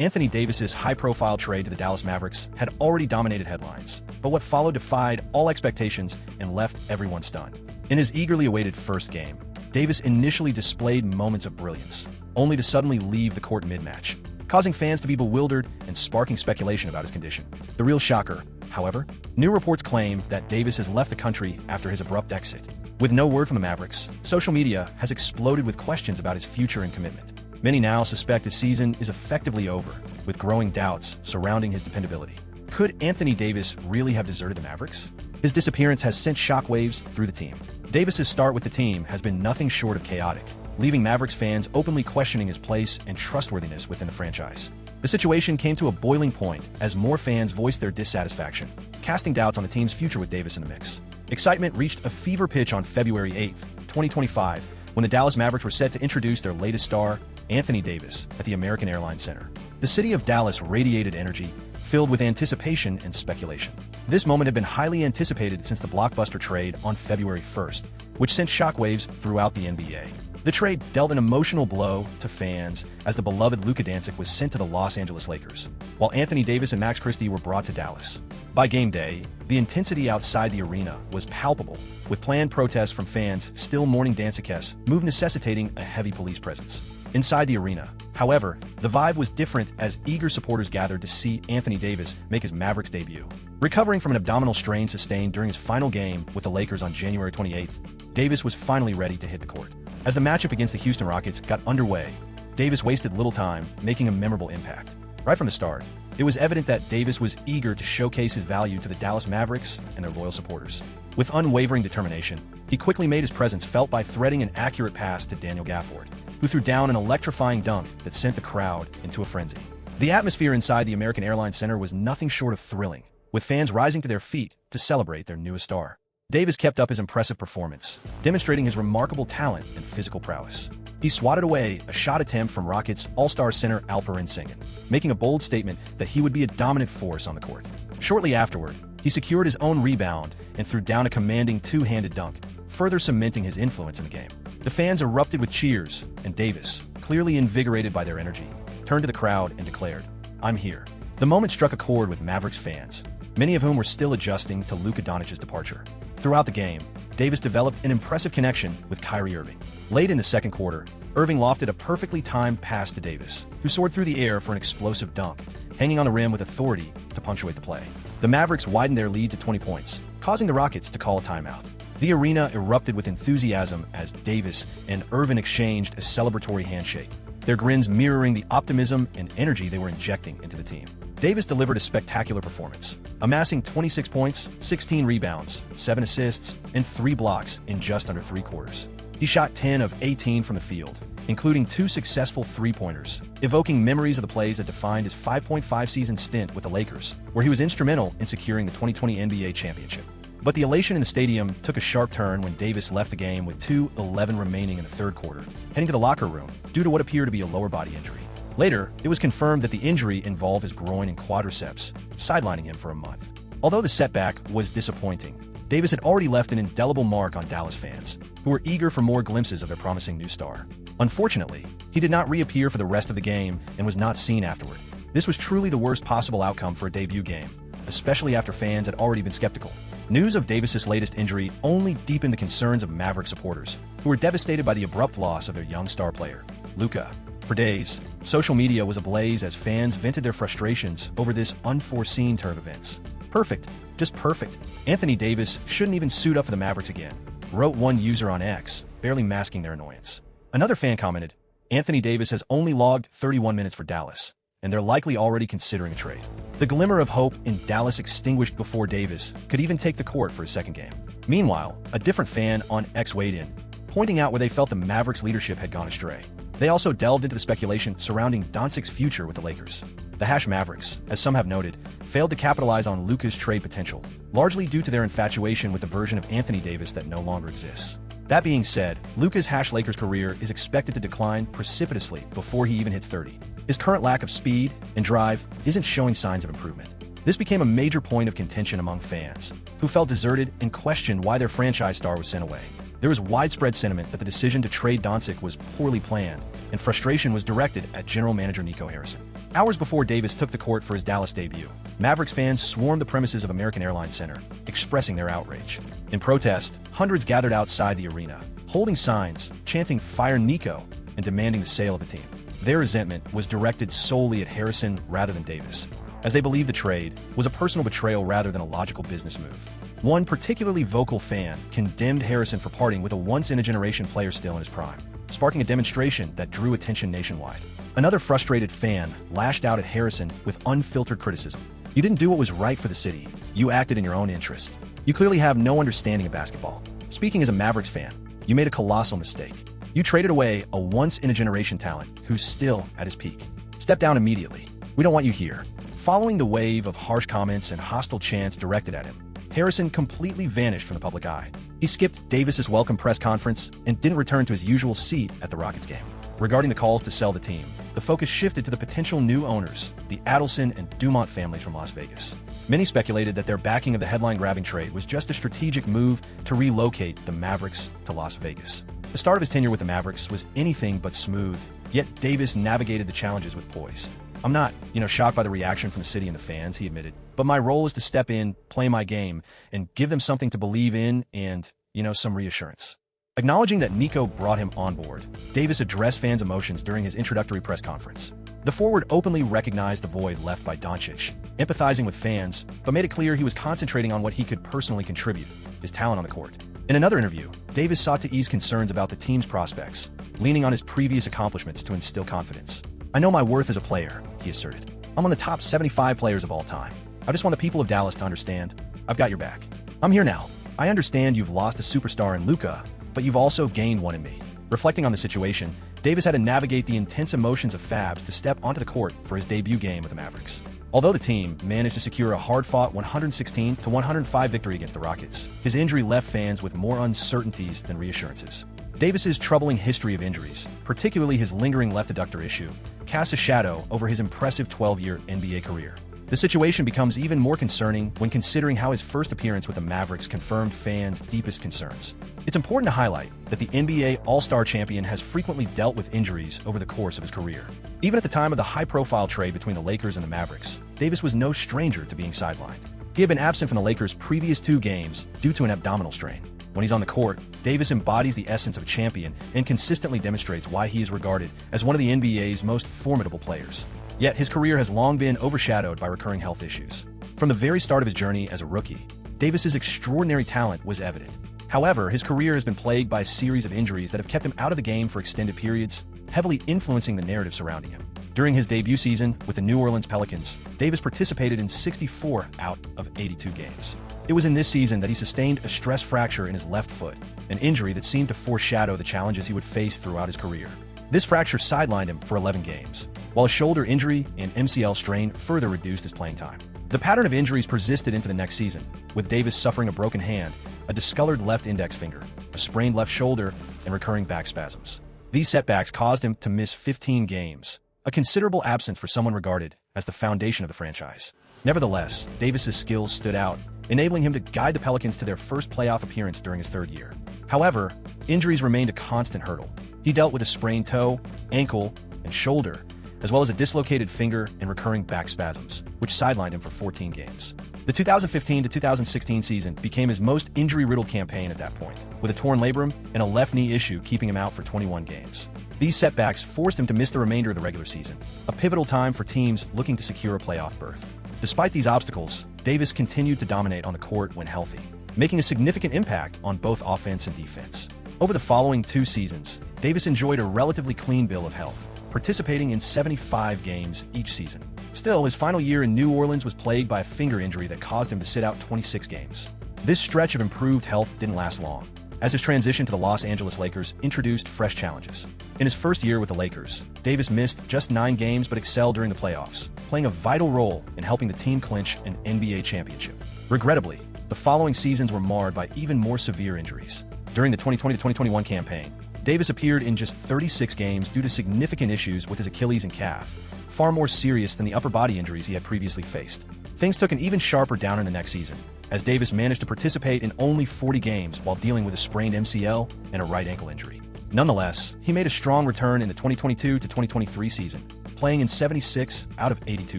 Anthony Davis's high-profile trade to the Dallas Mavericks had already dominated headlines, but what followed defied all expectations and left everyone stunned. In his eagerly awaited first game, Davis initially displayed moments of brilliance, only to suddenly leave the court mid-match, causing fans to be bewildered and sparking speculation about his condition. The real shocker, however, new reports claim that Davis has left the country after his abrupt exit. With no word from the Mavericks, social media has exploded with questions about his future and commitment. Many now suspect his season is effectively over, with growing doubts surrounding his dependability. Could Anthony Davis really have deserted the Mavericks? His disappearance has sent shockwaves through the team. Davis's start with the team has been nothing short of chaotic, leaving Mavericks fans openly questioning his place and trustworthiness within the franchise. The situation came to a boiling point as more fans voiced their dissatisfaction, casting doubts on the team's future with Davis in the mix. Excitement reached a fever pitch on February 8, 2025, when the Dallas Mavericks were set to introduce their latest star, Anthony Davis, at the American Airlines Center. The city of Dallas radiated energy, filled with anticipation and speculation. This moment had been highly anticipated since the blockbuster trade on February 1st, which sent shockwaves throughout the NBA. The trade dealt an emotional blow to fans as the beloved Luka Doncic was sent to the Los Angeles Lakers, while Anthony Davis and Max Christie were brought to Dallas. By game day, the intensity outside the arena was palpable, with planned protests from fans still mourning Doncic's move necessitating a heavy police presence. Inside the arena, however, the vibe was different as eager supporters gathered to see Anthony Davis make his Mavericks debut. Recovering from an abdominal strain sustained during his final game with the Lakers on January 28th, Davis was finally ready to hit the court. As the matchup against the Houston Rockets got underway, Davis wasted little time, making a memorable impact. Right from the start, it was evident that Davis was eager to showcase his value to the Dallas Mavericks and their loyal supporters. With unwavering determination, he quickly made his presence felt by threading an accurate pass to Daniel Gafford, who threw down an electrifying dunk that sent the crowd into a frenzy. The atmosphere inside the American Airlines Center was nothing short of thrilling, with fans rising to their feet to celebrate their newest star. Davis kept up his impressive performance, demonstrating his remarkable talent and physical prowess. He swatted away a shot attempt from Rockets All-Star center Alperen Sengun, making a bold statement that he would be a dominant force on the court. Shortly afterward, he secured his own rebound and threw down a commanding two-handed dunk, further cementing his influence in the game. The fans erupted with cheers, and Davis, clearly invigorated by their energy, turned to the crowd and declared, "I'm here." The moment struck a chord with Mavericks fans, many of whom were still adjusting to Luka Doncic's departure. Throughout the game, Davis developed an impressive connection with Kyrie Irving. Late in the second quarter, Irving lofted a perfectly timed pass to Davis, who soared through the air for an explosive dunk, hanging on the rim with authority to punctuate the play. The Mavericks widened their lead to 20 points, causing the Rockets to call a timeout. The arena erupted with enthusiasm as Davis and Irving exchanged a celebratory handshake, their grins mirroring the optimism and energy they were injecting into the team. Davis delivered a spectacular performance, amassing 26 points, 16 rebounds, 7 assists, and 3 blocks in just under 3 quarters. He shot 10 of 18 from the field, including 2 successful three-pointers, evoking memories of the plays that defined his 5.5-season stint with the Lakers, where he was instrumental in securing the 2020 NBA championship. But the elation in the stadium took a sharp turn when Davis left the game with 2:11 remaining in the third quarter, heading to the locker room due to what appeared to be a lower body injury. Later, it was confirmed that the injury involved his groin and quadriceps, sidelining him for a month. Although the setback was disappointing, Davis had already left an indelible mark on Dallas fans, who were eager for more glimpses of their promising new star. Unfortunately, he did not reappear for the rest of the game and was not seen afterward. This was truly the worst possible outcome for a debut game, especially after fans had already been skeptical. News of Davis's latest injury only deepened the concerns of Maverick supporters, who were devastated by the abrupt loss of their young star player, Luka. For days, social media was ablaze as fans vented their frustrations over this unforeseen turn of events. "Perfect. Just perfect. Anthony Davis shouldn't even suit up for the Mavericks again," wrote one user on X, barely masking their annoyance. Another fan commented, "Anthony Davis has only logged 31 minutes for Dallas, and they're likely already considering a trade." The glimmer of hope in Dallas extinguished before Davis could even take the court for his second game. Meanwhile, a different fan on X weighed in, pointing out where they felt the Mavericks' leadership had gone astray. They also delved into the speculation surrounding Doncic's future with the Lakers. The Mavericks, as some have noted, failed to capitalize on Luka's trade potential, largely due to their infatuation with the version of Anthony Davis that no longer exists. That being said, Luka's Lakers career is expected to decline precipitously before he even hits 30. His current lack of speed and drive isn't showing signs of improvement. This became a major point of contention among fans, who felt deserted and questioned why their franchise star was sent away. There was widespread sentiment that the decision to trade Doncic was poorly planned, and frustration was directed at general manager Nico Harrison. Hours before Davis took the court for his Dallas debut, Mavericks fans swarmed the premises of American Airlines Center, expressing their outrage. In protest, hundreds gathered outside the arena, holding signs, chanting "Fire Nico," and demanding the sale of the team. Their resentment was directed solely at Harrison rather than Davis, as they believed the trade was a personal betrayal rather than a logical business move. One particularly vocal fan condemned Harrison for parting with a once-in-a-generation player still in his prime, sparking a demonstration that drew attention nationwide. Another frustrated fan lashed out at Harrison with unfiltered criticism. "You didn't do what was right for the city. You acted in your own interest. You clearly have no understanding of basketball. Speaking as a Mavericks fan, you made a colossal mistake. You traded away a once-in-a-generation talent who's still at his peak. Step down immediately. We don't want you here." Following the wave of harsh comments and hostile chants directed at him, Harrison completely vanished from the public eye. He skipped Davis's welcome press conference and didn't return to his usual seat at the Rockets game. Regarding the calls to sell the team, the focus shifted to the potential new owners, the Adelson and Dumont families from Las Vegas. Many speculated that their backing of the headline-grabbing trade was just a strategic move to relocate the Mavericks to Las Vegas. The start of his tenure with the Mavericks was anything but smooth, yet Davis navigated the challenges with poise. "I'm not, shocked by the reaction from the city and the fans," he admitted. "But my role is to step in, play my game, and give them something to believe in and, some reassurance." Acknowledging that Nico brought him on board, Davis addressed fans' emotions during his introductory press conference. The forward openly recognized the void left by Doncic, empathizing with fans, but made it clear he was concentrating on what he could personally contribute, his talent on the court. In another interview, Davis sought to ease concerns about the team's prospects, leaning on his previous accomplishments to instill confidence. "I know my worth as a player," he asserted. "I'm on the top 75 players of all time. I just want the people of Dallas to understand, I've got your back. I'm here now. I understand you've lost a superstar in Luka, but you've also gained one in me." Reflecting on the situation, Davis had to navigate the intense emotions of Fabs to step onto the court for his debut game with the Mavericks. Although the team managed to secure a hard-fought 116-105 victory against the Rockets, his injury left fans with more uncertainties than reassurances. Davis's troubling history of injuries, particularly his lingering left adductor issue, casts a shadow over his impressive 12-year NBA career. The situation becomes even more concerning when considering how his first appearance with the Mavericks confirmed fans' deepest concerns. It's important to highlight that the NBA All-Star champion has frequently dealt with injuries over the course of his career. Even at the time of the high-profile trade between the Lakers and the Mavericks, Davis was no stranger to being sidelined. He had been absent from the Lakers' previous 2 games due to an abdominal strain. When he's on the court, Davis embodies the essence of a champion and consistently demonstrates why he is regarded as one of the NBA's most formidable players. Yet his career has long been overshadowed by recurring health issues. From the very start of his journey as a rookie, Davis's extraordinary talent was evident. However, his career has been plagued by a series of injuries that have kept him out of the game for extended periods, heavily influencing the narrative surrounding him. During his debut season with the New Orleans Pelicans, Davis participated in 64 out of 82 games. It was in this season that he sustained a stress fracture in his left foot, an injury that seemed to foreshadow the challenges he would face throughout his career. This fracture sidelined him for 11 games, while a shoulder injury and MCL strain further reduced his playing time. The pattern of injuries persisted into the next season, with Davis suffering a broken hand, a discolored left index finger, a sprained left shoulder, and recurring back spasms. These setbacks caused him to miss 15 games, a considerable absence for someone regarded as the foundation of the franchise. Nevertheless, Davis's skills stood out, enabling him to guide the Pelicans to their first playoff appearance during his 3rd year. However, injuries remained a constant hurdle. He dealt with a sprained toe, ankle, and shoulder, as well as a dislocated finger and recurring back spasms, which sidelined him for 14 games. The 2015-2016 season became his most injury-riddled campaign at that point, with a torn labrum and a left knee issue keeping him out for 21 games. These setbacks forced him to miss the remainder of the regular season, a pivotal time for teams looking to secure a playoff berth. Despite these obstacles, Davis continued to dominate on the court when healthy, making a significant impact on both offense and defense. Over the following 2 seasons, Davis enjoyed a relatively clean bill of health, participating in 75 games each season. Still, his final year in New Orleans was plagued by a finger injury that caused him to sit out 26 games. This stretch of improved health didn't last long, as his transition to the Los Angeles Lakers introduced fresh challenges. In his first year with the Lakers, Davis missed just 9 games but excelled during the playoffs, playing a vital role in helping the team clinch an NBA championship. Regrettably, the following seasons were marred by even more severe injuries. During the 2020-2021 campaign, Davis appeared in just 36 games due to significant issues with his Achilles and calf, far more serious than the upper body injuries he had previously faced. Things took an even sharper down in the next season, as Davis managed to participate in only 40 games while dealing with a sprained MCL and a right ankle injury. Nonetheless, he made a strong return in the 2022-2023 season, playing in 76 out of 82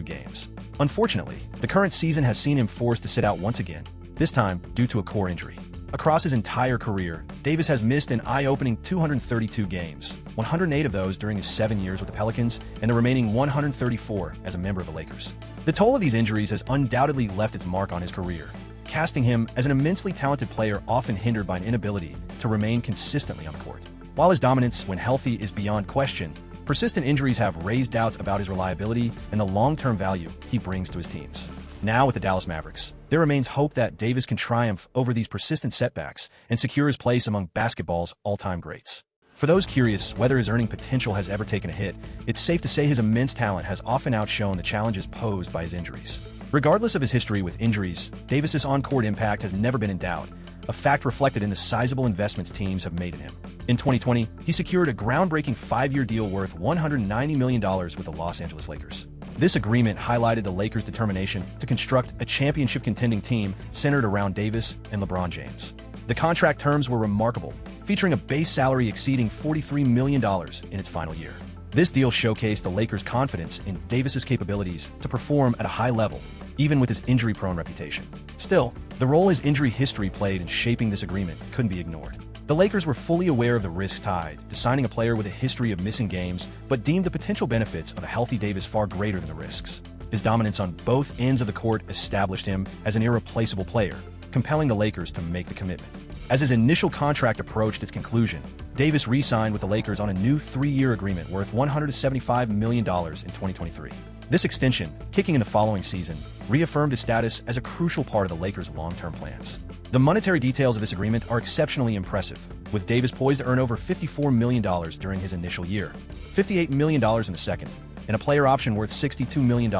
games. Unfortunately, the current season has seen him forced to sit out once again, this time due to a core injury. Across his entire career, Davis has missed an eye-opening 232 games, 108 of those during his 7 years with the Pelicans, and the remaining 134 as a member of the Lakers. The toll of these injuries has undoubtedly left its mark on his career, casting him as an immensely talented player often hindered by an inability to remain consistently on the court. While his dominance when healthy is beyond question, persistent injuries have raised doubts about his reliability and the long-term value he brings to his teams. Now with the Dallas Mavericks, there remains hope that Davis can triumph over these persistent setbacks and secure his place among basketball's all-time greats. For those curious whether his earning potential has ever taken a hit, it's safe to say his immense talent has often outshone the challenges posed by his injuries. Regardless of his history with injuries, Davis's on-court impact has never been in doubt, a fact reflected in the sizable investments teams have made in him. In 2020, he secured a groundbreaking 5-year deal worth $190 million with the Los Angeles Lakers. This agreement highlighted the Lakers' determination to construct a championship-contending team centered around Davis and LeBron James. The contract terms were remarkable, featuring a base salary exceeding $43 million in its final year. This deal showcased the Lakers' confidence in Davis's capabilities to perform at a high level, even with his injury-prone reputation. Still, the role his injury history played in shaping this agreement couldn't be ignored. The Lakers were fully aware of the risks tied to signing a player with a history of missing games, but deemed the potential benefits of a healthy Davis far greater than the risks. His dominance on both ends of the court established him as an irreplaceable player, compelling the Lakers to make the commitment. As his initial contract approached its conclusion, Davis re-signed with the Lakers on a new 3-year agreement worth $175 million in 2023. This extension, kicking in the following season, reaffirmed his status as a crucial part of the Lakers' long-term plans. The monetary details of this agreement are exceptionally impressive, with Davis poised to earn over $54 million during his initial year, $58 million in the second, and a player option worth $62 million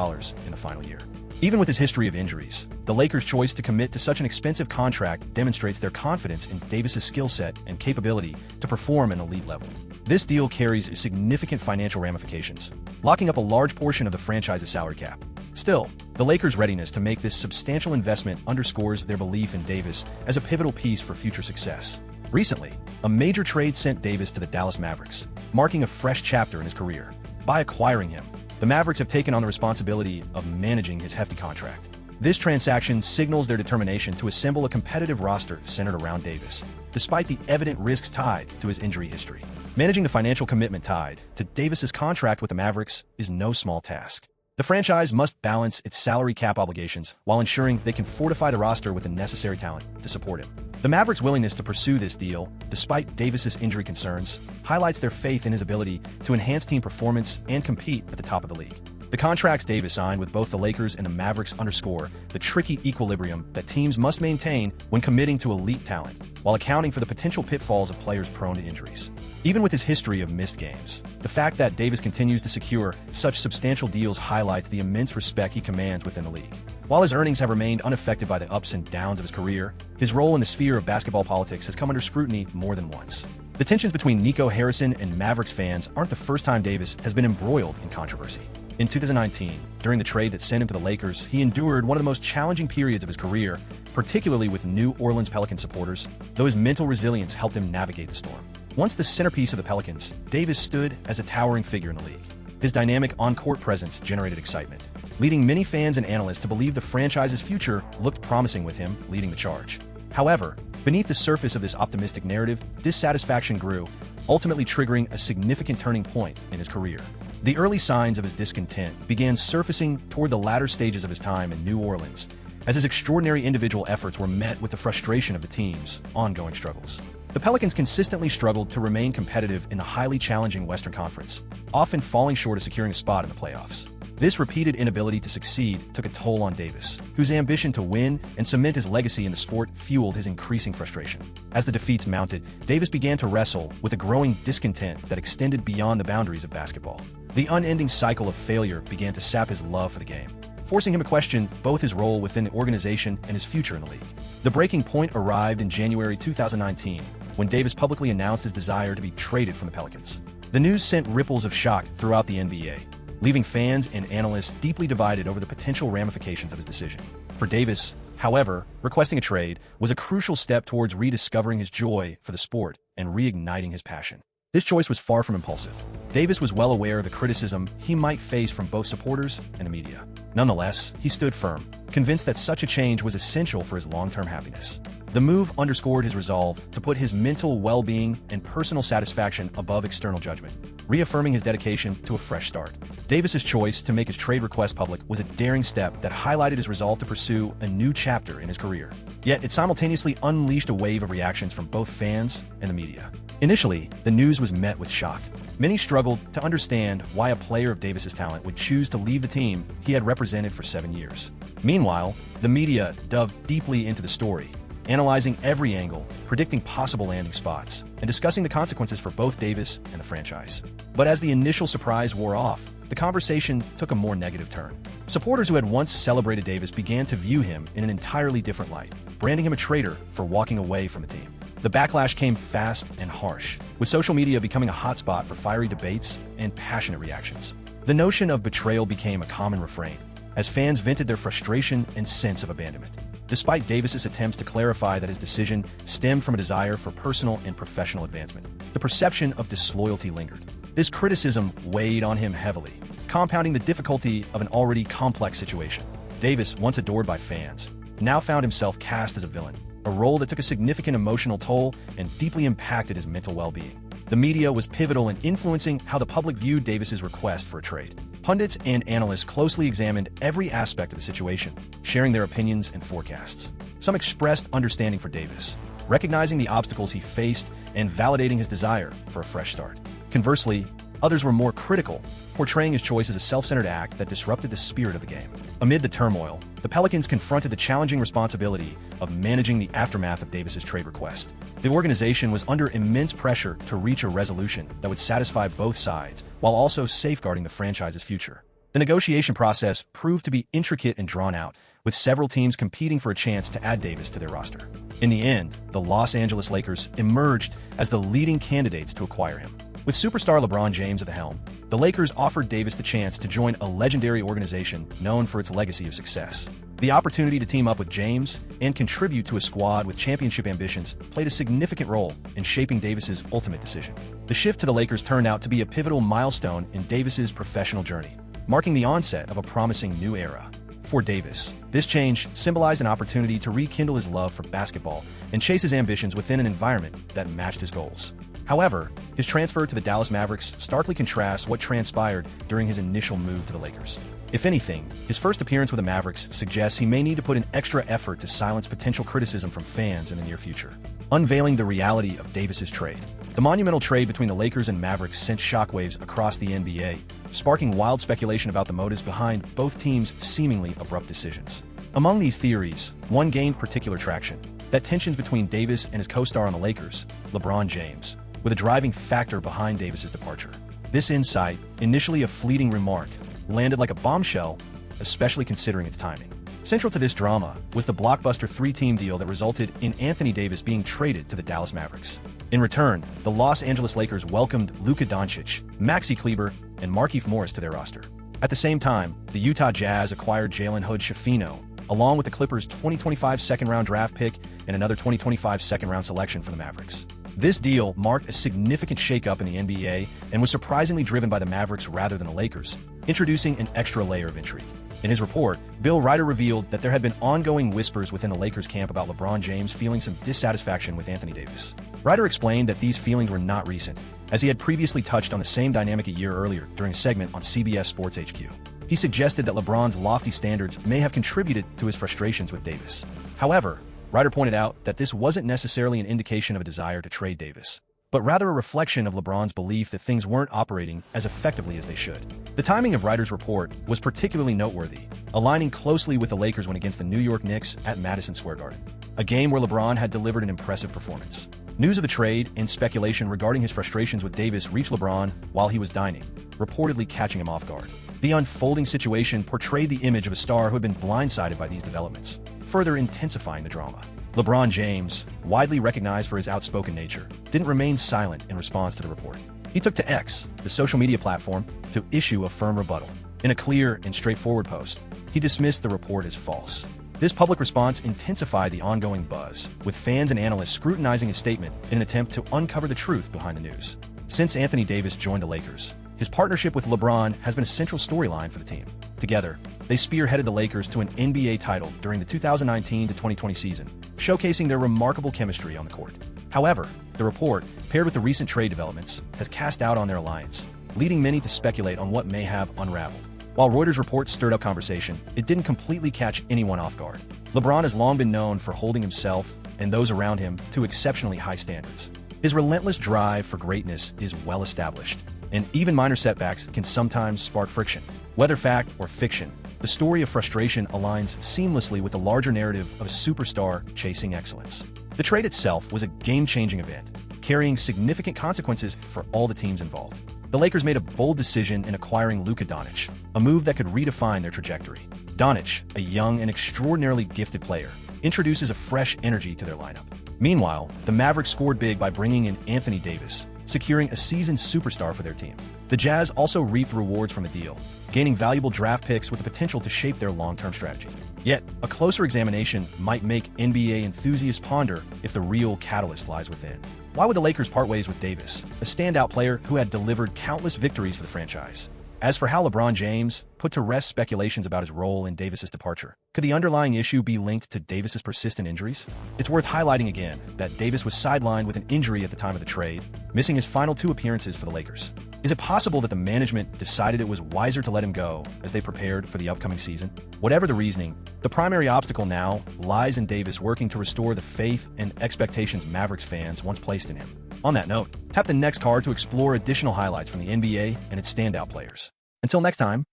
in the final year. Even with his history of injuries, the Lakers' choice to commit to such an expensive contract demonstrates their confidence in Davis's skill set and capability to perform at an elite level. This deal carries significant financial ramifications, locking up a large portion of the franchise's salary cap. Still, the Lakers' readiness to make this substantial investment underscores their belief in Davis as a pivotal piece for future success. Recently, a major trade sent Davis to the Dallas Mavericks, marking a fresh chapter in his career. By acquiring him, the Mavericks have taken on the responsibility of managing his hefty contract. This transaction signals their determination to assemble a competitive roster centered around Davis, despite the evident risks tied to his injury history. Managing the financial commitment tied to Davis's contract with the Mavericks is no small task. The franchise must balance its salary cap obligations while ensuring they can fortify the roster with the necessary talent to support him. The Mavericks' willingness to pursue this deal, despite Davis's injury concerns, highlights their faith in his ability to enhance team performance and compete at the top of the league. The contracts Davis signed with both the Lakers and the Mavericks underscore the tricky equilibrium that teams must maintain when committing to elite talent, while accounting for the potential pitfalls of players prone to injuries. Even with his history of missed games, the fact that Davis continues to secure such substantial deals highlights the immense respect he commands within the league. While his earnings have remained unaffected by the ups and downs of his career, his role in the sphere of basketball politics has come under scrutiny more than once. The tensions between Nico Harrison and Mavericks fans aren't the first time Davis has been embroiled in controversy. In 2019, during the trade that sent him to the Lakers, he endured one of the most challenging periods of his career, particularly with New Orleans Pelicans supporters, though his mental resilience helped him navigate the storm. Once the centerpiece of the Pelicans, Davis stood as a towering figure in the league. His dynamic on-court presence generated excitement, leading many fans and analysts to believe the franchise's future looked promising with him leading the charge. However, beneath the surface of this optimistic narrative, dissatisfaction grew, ultimately triggering a significant turning point in his career. The early signs of his discontent began surfacing toward the latter stages of his time in New Orleans, as his extraordinary individual efforts were met with the frustration of the team's ongoing struggles. The Pelicans consistently struggled to remain competitive in the highly challenging Western Conference, often falling short of securing a spot in the playoffs. This repeated inability to succeed took a toll on Davis, whose ambition to win and cement his legacy in the sport fueled his increasing frustration. As the defeats mounted, Davis began to wrestle with a growing discontent that extended beyond the boundaries of basketball. The unending cycle of failure began to sap his love for the game, forcing him to question both his role within the organization and his future in the league. The breaking point arrived in January 2019, when Davis publicly announced his desire to be traded from the Pelicans. The news sent ripples of shock throughout the NBA, leaving fans and analysts deeply divided over the potential ramifications of his decision. For Davis, however, requesting a trade was a crucial step towards rediscovering his joy for the sport and reigniting his passion. This choice was far from impulsive. Davis was well aware of the criticism he might face from both supporters and the media. Nonetheless, he stood firm, convinced that such a change was essential for his long-term happiness. The move underscored his resolve to put his mental well-being and personal satisfaction above external judgment, reaffirming his dedication to a fresh start. Davis's choice to make his trade request public was a daring step that highlighted his resolve to pursue a new chapter in his career. Yet it simultaneously unleashed a wave of reactions from both fans and the media. Initially, the news was met with shock. Many struggled to understand why a player of Davis's talent would choose to leave the team he had represented for 7 years. Meanwhile, the media dove deeply into the story, analyzing every angle, predicting possible landing spots, and discussing the consequences for both Davis and the franchise. But as the initial surprise wore off, the conversation took a more negative turn. Supporters who had once celebrated Davis began to view him in an entirely different light, branding him a traitor for walking away from the team. The backlash came fast and harsh, with social media becoming a hotspot for fiery debates and passionate reactions. The notion of betrayal became a common refrain, as fans vented their frustration and sense of abandonment. Despite Davis's attempts to clarify that his decision stemmed from a desire for personal and professional advancement, the perception of disloyalty lingered. This criticism weighed on him heavily, compounding the difficulty of an already complex situation. Davis, once adored by fans, now found himself cast as a villain, a role that took a significant emotional toll and deeply impacted his mental well-being. The media was pivotal in influencing how the public viewed Davis's request for a trade. Pundits and analysts closely examined every aspect of the situation, sharing their opinions and forecasts. Some expressed understanding for Davis, recognizing the obstacles he faced and validating his desire for a fresh start. Conversely, others were more critical, portraying his choice as a self-centered act that disrupted the spirit of the game. Amid the turmoil, the Pelicans confronted the challenging responsibility of managing the aftermath of Davis's trade request. The organization was under immense pressure to reach a resolution that would satisfy both sides, while also safeguarding the franchise's future. The negotiation process proved to be intricate and drawn out, with several teams competing for a chance to add Davis to their roster. In the end, the Los Angeles Lakers emerged as the leading candidates to acquire him. With superstar LeBron James at the helm, the Lakers offered Davis the chance to join a legendary organization known for its legacy of success. The opportunity to team up with James and contribute to a squad with championship ambitions played a significant role in shaping Davis's ultimate decision. The shift to the Lakers turned out to be a pivotal milestone in Davis's professional journey, marking the onset of a promising new era. For Davis, this change symbolized an opportunity to rekindle his love for basketball and chase his ambitions within an environment that matched his goals. However, his transfer to the Dallas Mavericks starkly contrasts what transpired during his initial move to the Lakers. If anything, his first appearance with the Mavericks suggests he may need to put in extra effort to silence potential criticism from fans in the near future. Unveiling the reality of Davis's trade. The monumental trade between the Lakers and Mavericks sent shockwaves across the NBA, sparking wild speculation about the motives behind both teams' seemingly abrupt decisions. Among these theories, one gained particular traction: that tensions between Davis and his co-star on the Lakers, LeBron James, were the driving factor behind Davis's departure. This insight, initially a fleeting remark, landed like a bombshell, especially considering its timing. Central to this drama was the blockbuster three-team deal that resulted in Anthony Davis being traded to the Dallas Mavericks. In return, the Los Angeles Lakers welcomed Luka Doncic, Maxi Kleber, and Markieff Morris to their roster. At the same time, the Utah Jazz acquired Jalen Hood-Schifino, along with the Clippers' 2025 second-round draft pick and another 2025 second-round selection for the Mavericks. This deal marked a significant shakeup in the NBA and was surprisingly driven by the Mavericks rather than the Lakers, introducing an extra layer of intrigue. In his report, Bill Ryder revealed that there had been ongoing whispers within the Lakers camp about LeBron James feeling some dissatisfaction with Anthony Davis. Ryder explained that these feelings were not recent, as he had previously touched on the same dynamic a year earlier during a segment on CBS Sports HQ. He suggested that LeBron's lofty standards may have contributed to his frustrations with Davis. However, Ryder pointed out that this wasn't necessarily an indication of a desire to trade Davis, but rather a reflection of LeBron's belief that things weren't operating as effectively as they should. The timing of Ryder's report was particularly noteworthy, aligning closely with the Lakers win against the New York Knicks at Madison Square Garden, a game where LeBron had delivered an impressive performance. News of the trade and speculation regarding his frustrations with Davis reached LeBron while he was dining, reportedly catching him off guard. The unfolding situation portrayed the image of a star who had been blindsided by these developments, further intensifying the drama. LeBron James, widely recognized for his outspoken nature, didn't remain silent in response to the report. He took to X, the social media platform, to issue a firm rebuttal. In a clear and straightforward post, he dismissed the report as false. This public response intensified the ongoing buzz, with fans and analysts scrutinizing his statement in an attempt to uncover the truth behind the news. Since Anthony Davis joined the Lakers, his partnership with LeBron has been a central storyline for the team. Together, they spearheaded the Lakers to an NBA title during the 2019-2020 season, showcasing their remarkable chemistry on the court. However, the report, paired with the recent trade developments, has cast doubt on their alliance, leading many to speculate on what may have unraveled. While Reuters' report stirred up conversation, it didn't completely catch anyone off guard. LeBron has long been known for holding himself and those around him to exceptionally high standards. His relentless drive for greatness is well established, and even minor setbacks can sometimes spark friction. Whether fact or fiction, the story of frustration aligns seamlessly with the larger narrative of a superstar chasing excellence. The trade itself was a game-changing event, carrying significant consequences for all the teams involved. The Lakers made a bold decision in acquiring Luka Doncic, a move that could redefine their trajectory. Doncic, a young and extraordinarily gifted player, introduces a fresh energy to their lineup. Meanwhile, the Mavericks scored big by bringing in Anthony Davis, securing a seasoned superstar for their team. The Jazz also reaped rewards from the deal, gaining valuable draft picks with the potential to shape their long-term strategy. Yet, a closer examination might make NBA enthusiasts ponder if the real catalyst lies within. Why would the Lakers part ways with Davis, a standout player who had delivered countless victories for the franchise? As for how LeBron James put to rest speculations about his role in Davis's departure, could the underlying issue be linked to Davis's persistent injuries? It's worth highlighting again that Davis was sidelined with an injury at the time of the trade, missing his final 2 appearances for the Lakers. Is it possible that the management decided it was wiser to let him go as they prepared for the upcoming season? Whatever the reasoning, the primary obstacle now lies in Davis working to restore the faith and expectations Mavericks fans once placed in him. On that note, tap the next card to explore additional highlights from the NBA and its standout players. Until next time,